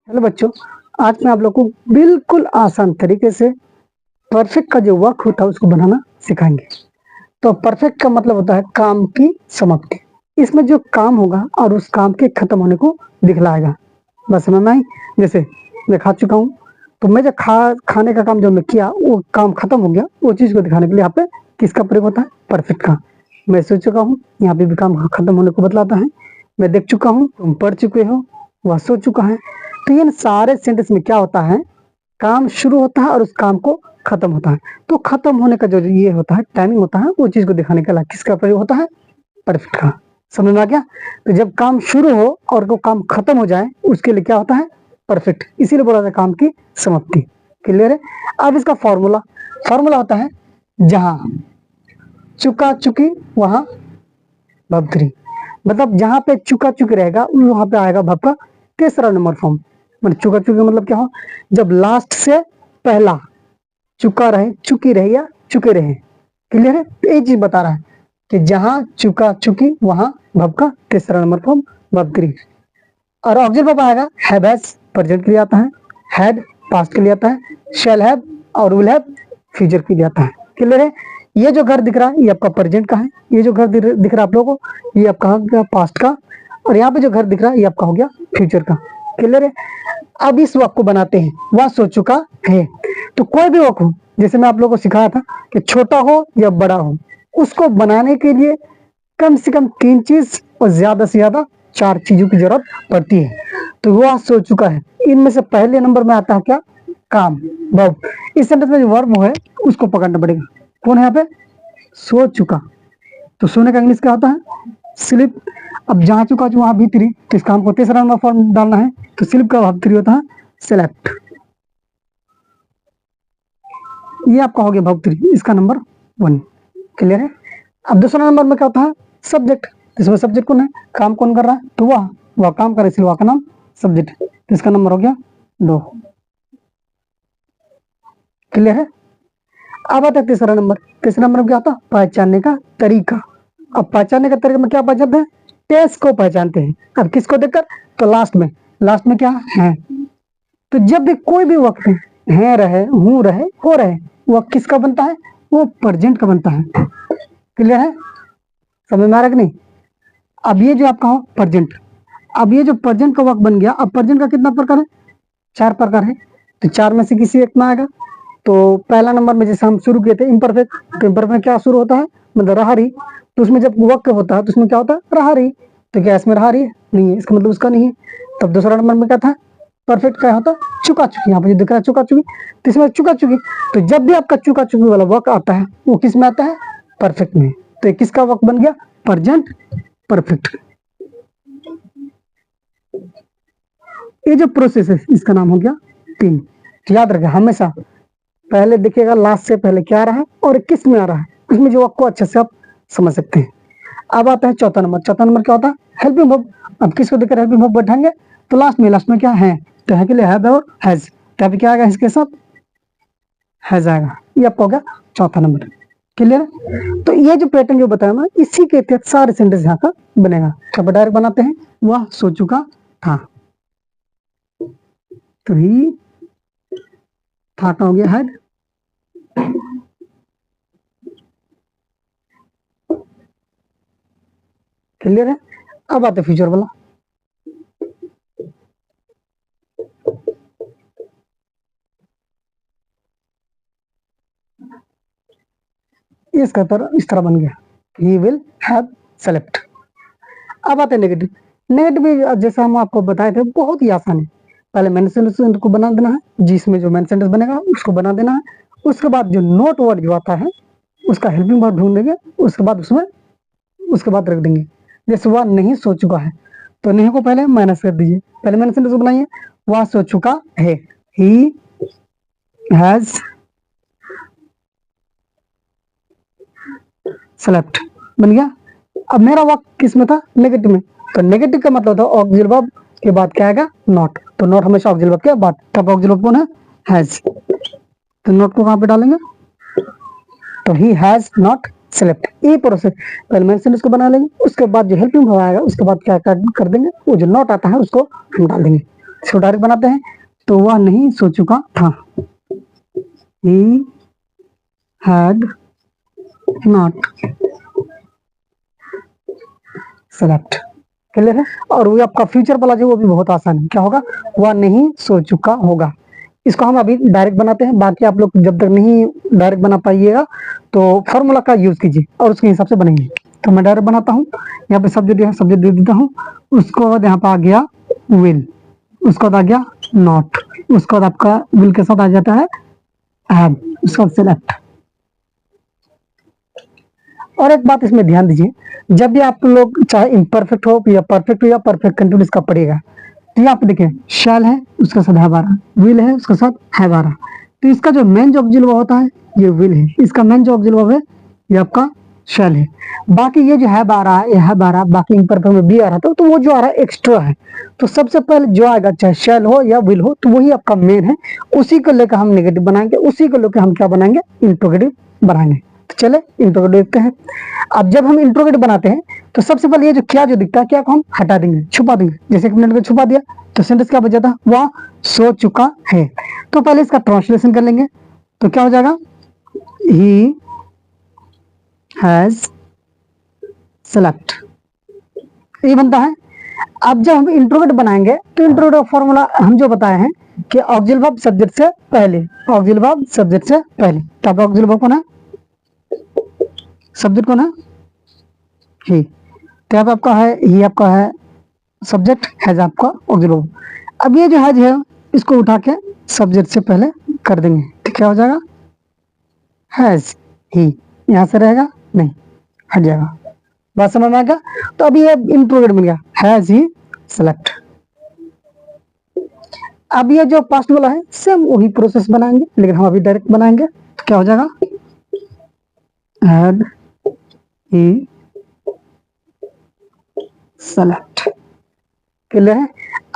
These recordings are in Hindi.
हेलो बच्चों, आज मैं आप लोग को बिल्कुल आसान तरीके से परफेक्ट का जो वर्क होता है उसको बनाना सिखाएंगे। तो परफेक्ट का मतलब होता है काम की समाप्ति। इसमें जो काम होगा और उस काम के खत्म होने को दिखलाएगा। बस समझ में आई? जैसे मैं खा चुका हूँ, तो मैं जो खाने का काम जो मैं किया वो काम खत्म हो गया, वो चीज को दिखाने के लिए यहाँ पे किसका प्रयोग होता है? परफेक्ट का। मैं सोच चुका हूँ, यहाँ पे भी काम खत्म होने को बतलाता है। मैं देख चुका हूँ, तुम पढ़ चुके हो, वह सोच चुका है। तो इन सारे सेंटेंस में क्या होता है? काम शुरू होता है और उस काम को खत्म होता है। तो खत्म होने का जो ये होता है टाइमिंग होता है, वो चीज को दिखाने के लिए किसका प्रयोग होता है? परफेक्ट का। समझ में आ गया? तो जब काम शुरू हो और वो काम खत्म हो जाए उसके लिए क्या होता है? परफेक्ट। इसीलिए बोला था काम की समाप्ति। क्लियर है? अब इसका फॉर्मूला फॉर्मूला होता है, जहां चुका चुकी वहां भव 3। मतलब जहां पे चुका चुकी रहेगा वहां पे आएगा भव का तीसरा नंबर फॉर्म। मतलब चुका चुकी मतलब क्या हो? जब लास्ट से पहला चुका रहे, चुकी रहे या चुके रहे। क्लियर है? तो एक चीज बता रहा है कि जहां चुका चुकी वहां भव का तीसरा नंबर फॉर्म भव 3। और ऑक्सिलरी वर्ब आएगा हैव हैज प्रेजेंट के लिए आता है, हैड पास्ट के लिए आता है, शैल हैव और विल हैव फ्यूचर के लिए आता है। क्लियर है? ये जो घर दिख रहा है ये आपका प्रेजेंट का है, ये जो घर दिख रहा है आप लोगों को ये आपका हो गया पास्ट का, और यहाँ पे जो घर दिख रहा है ये आपका हो गया फ्यूचर का। क्लियर है? अब इस वाक्य को बनाते हैं, वह सोच चुका है। तो कोई भी वाक्य हो, जैसे मैं आप लोगों को सिखाया था कि छोटा हो या बड़ा हो, उसको बनाने के लिए कम से कम 3 चीज और ज्यादा से ज्यादा 4 चीजों की जरूरत पड़ती है। तो वह सोच चुका है, इनमें से पहले नंबर में आता है क्या? काम, वर्ब। इस सेंटेंस में जो वर्ब है उसको पकड़ना पड़ेगा। कौन है यहाँ पे? सोच चुका। तो सोने का इंग्लिश क्या होता है? स्लिप। अब जहां चुका वहां भी 3, तो इस काम को तीसरा नंबर फॉर्म डालना है, तो स्लिप का वर्ब 3 होता है सेलेक्ट। ये आपका हो गया वर्ब 3, इसका नंबर 1। क्लियर है? अब दूसरा नंबर में क्या होता है? सब्जेक्ट। इसमें सब्जेक्ट कौन है? काम कौन कर रहा है? तो वह काम करे, इसलिए वह का नाम सब्जेक्ट। तो इसका नंबर हो गया 2। क्लियर है? अब आता है तीसरा नंबर। तीसरा नंबर क्या होता है? पहचानने का तरीका। अब पहचानने का तरीका में क्या पहचानते हैं? टेस्ट को पहचानते हैं। अब किसको देखकर? तो लास्ट में क्या है? तो जब भी कोई भी वक्त है रहे, हूं रहे, हो रहे, वह किसका बनता है? वो प्रेजेंट का बनता है। क्लियर है? समझ में आ रहा है कि नहीं? अब ये जो आपका हो प्रेजेंट, अब ये जो प्रेजेंट का वक्त बन गया, अब प्रेजेंट का कितना प्रकार है? 4 प्रकार है। तो 4 में से किसी एक में आएगा। तो पहला नंबर में जैसे हम शुरू किए थे इम्परफेक्ट, तो इम्परफेक्ट में क्या शुरू होता है? मतलब रहा रही। तो उसमें जब वक्त होता है तो उसमें क्या होता है? रहा रही। तो क्या इसमें रहा रही है? नहीं है, इसका मतलब उसका नहीं है। तब दूसरा नंबर में क्या था? परफेक्ट क्या होता? चुका चुकी। यहाँ पे जो दिख रहा है चुका चुकी, तो इसमें चुका चुकी। तो जब भी आपका चुका चुकी वाला वक्त आता है वो किस में आता है? परफेक्ट में। तो किसका वक्त बन गया? Present perfect. ये जो प्रोसेस है इसका नाम हो गया 3। तो याद रखें हमेशा पहले देखिएगा लास्ट से पहले क्या आ रहा है और किस में आ रहा है, उसमें जो आपको अच्छे से आप समझ सकते हैं। अब आता है चौथा नंबर। चौथा नंबर क्या होता है? Helping verb. अब किसको देखकर हेल्पिंग वर्ब बैठाएंगे? तो लास्ट में क्या है? तो है के लिए हैव और हैज। तो यहाँ पे क्या आएगा? इसके साथ हैज आएगा। ये आपका हो गया चौथा नंबर। क्लियर है? तो ये जो पैटर्न जो बताया ना, इसी के तहत सारे सेंटेंस यहाँ का बनेगा। तो डायरेक्ट बनाते हैं, वह सो चुका था। तो ही था का हो गया हैड। क्लियर है? अब आते फ्यूचर वाला। इसका पर इस तरह बन गया, ही विल हैव सेलेक्ट। अब आते नेगेटिव। नेगेटिव जैसा हम आपको बताए थे बहुत ही आसान है। पहले मेन सेंटेंस को बना देना है, जिसमें जो मेन सेंटेंस बनेगा उसको बना देना है। उसके बाद जो नोट वर्ड जो आता है उसका हेल्पिंग वर्ब ढूंढ देंगे, उसके बाद उसमें उसके बाद रख देंगे। जैसे वह नहीं सो चुका है, तो नहीं को पहले माइनस कर दीजिए। पहले मैंने सेंटेंस को बनाइए, वह सो चुका है, ही हैज सेलेक्ट। बन गया। अब मेरा वाक्य किस में था? नेगेटिव में। तो नेगेटिव का मतलब था ऑक्सिलरी वर्ब के बाद क्या आएगा? नॉट। तो नॉट हमेशा ऑक्सिलरी वर्ब के बाद। तब ऑक्सिलरी वर्ब कौन है? हैज। तो नॉट को कहां पे डालेंगे? तो ही हैज नॉट सेलेक्ट। ये प्रोसेस पहले मेन सेंटेंस को बना लेंगे, उसके बाद जो हेल्पिंग वर्ब आएगा उसके बाद क्या कर देंगे? वो जो नॉट आता है उसको हम डाल देंगे। इसको डायरेक्ट बनाते हैं, तो वह नहीं सो चुका था। He had not slept। Clear है। और वो आपका फ्यूचर वाला जो वो भी बहुत आसान है, क्या होगा, वह नहीं सो चुका होगा। इसको हम अभी डायरेक्ट बनाते हैं, बाकी आप लोग जब तक नहीं डायरेक्ट बना पाइएगा तो फॉर्मूला का यूज कीजिए और उसके हिसाब से बनेंगे। तो मैं डायरेक्ट बनाता हूँ, यहाँ पे सब्जेक्ट दे देता हूँ, उसको बाद यहाँ पे आ गया विल, उसके बाद आ गया नॉट, उसके बाद आपका विल के साथ आ जाता है हैव, उसके बाद सेलेक्ट। और एक बात इसमें ध्यान दीजिए, जब भी आप लोग चाहे इम्परफेक्ट हो या परफेक्ट कंटिन्यूस का पड़ेगा, तो यहाँ पे देखिए शैल है उसके साथ हैव आ रहा, विल है उसके साथ हैव आ रहा, तो इसका जो मेन जो ऑक्सिलरी वर्ब होता है ये विल है, इसका मेन जो ऑक्सिलरी वर्ब है ये आपका शैल है। बाकी ये जो हैव आ रहा है, ये हैव आ रहा है, बाकी इम्परफेक्ट में बी आ रहा था, तो वो जो आ रहा है एक्स्ट्रा है। तो सबसे पहले जो आएगा चाहे शैल हो या विल हो, तो वही आपका मेन है, उसी को लेकर हम नेगेटिव बनाएंगे, उसी को लेकर हम क्या बनाएंगे, इंट्रोगेटिव बनाएंगे। तो चले इंट्रोगेटिव देखते हैं। अब जब हम इंट्रोगेटिव बनाते हैं तो सबसे पहले ये जो क्या जो दिखता है, क्या को हम हटा देंगे, छुपा देंगे। जैसे एक मिनट में छुपा दिया तो सेंटेंस क्या बचा था, वह सो चुका है। तो पहले इसका ट्रांसलेशन कर लेंगे, तो क्या हो जाएगा, ही हैज सेलेक्ट, ये बनता है। अब जब हम इंट्रोगेटिव बनाएंगे तो इंट्रोगेटिव फॉर्मूला हम जो बताए हैं कि ऑक्सिलरी वर्ब सब्जेक्ट से पहले, ऑक्सिलरी वर्ब सब्जेक्ट से पहले, तब ऑक्सिलरी वर्ब कौन है, सब्जेक्ट कौन है, ही, टैब आपका है, ही आपका है सब्जेक्ट, हैज आपका ऑक्सिलरी वर्ब। अब ये जो हैज है इसको उठा के सब्जेक्ट से पहले कर देंगे, तो क्या हो जाएगा, हैज ही, यहां से रहेगा नहीं, हट जाएगा, बात समझ में आ गया। तो अभी ये इंट्रोगेटिव मिल गया, हैज ही सेलेक्ट। अब ये जो पास्ट वाला है सेम वही प्रोसेस बनाएंगे, लेकिन हम अभी डायरेक्ट बनाएंगे, तो क्या हो जाएगा, हैड ही सेलेक्ट। क्लियर है।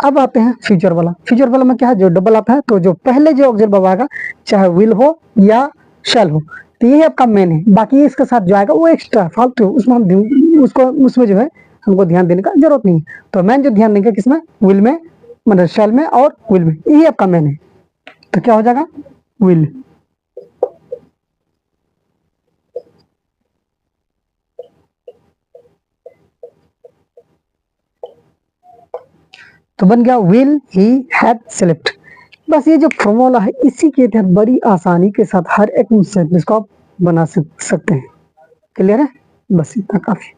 अब आते हैं फ्यूचर वाला। फ्यूचर वाला में क्या है, जो डबल आता है, तो जो पहले जो ऑक्सिलरी वर्ब आएगा चाहे विल हो या शैल हो, तो यही आपका मेन है। बाकी इसके साथ जो आएगा वो एक्स्ट्रा फालतू, उसमें हम उसको उसमें जो है हमको ध्यान देने का जरूरत नहीं है। तो मेन जो ध्यान देंगे किसमें, विल में, मतलब शैल में और विल में, यही आपका मेन है। तो क्या हो जाएगा, विल। तो बन गया विल ही हैड सेलेक्ट। बस ये जो फॉर्मूला है इसी के तहत बड़ी आसानी के साथ हर एक सेंटेंस को आप बना सकते हैं। क्लियर है, बस इतना काफी।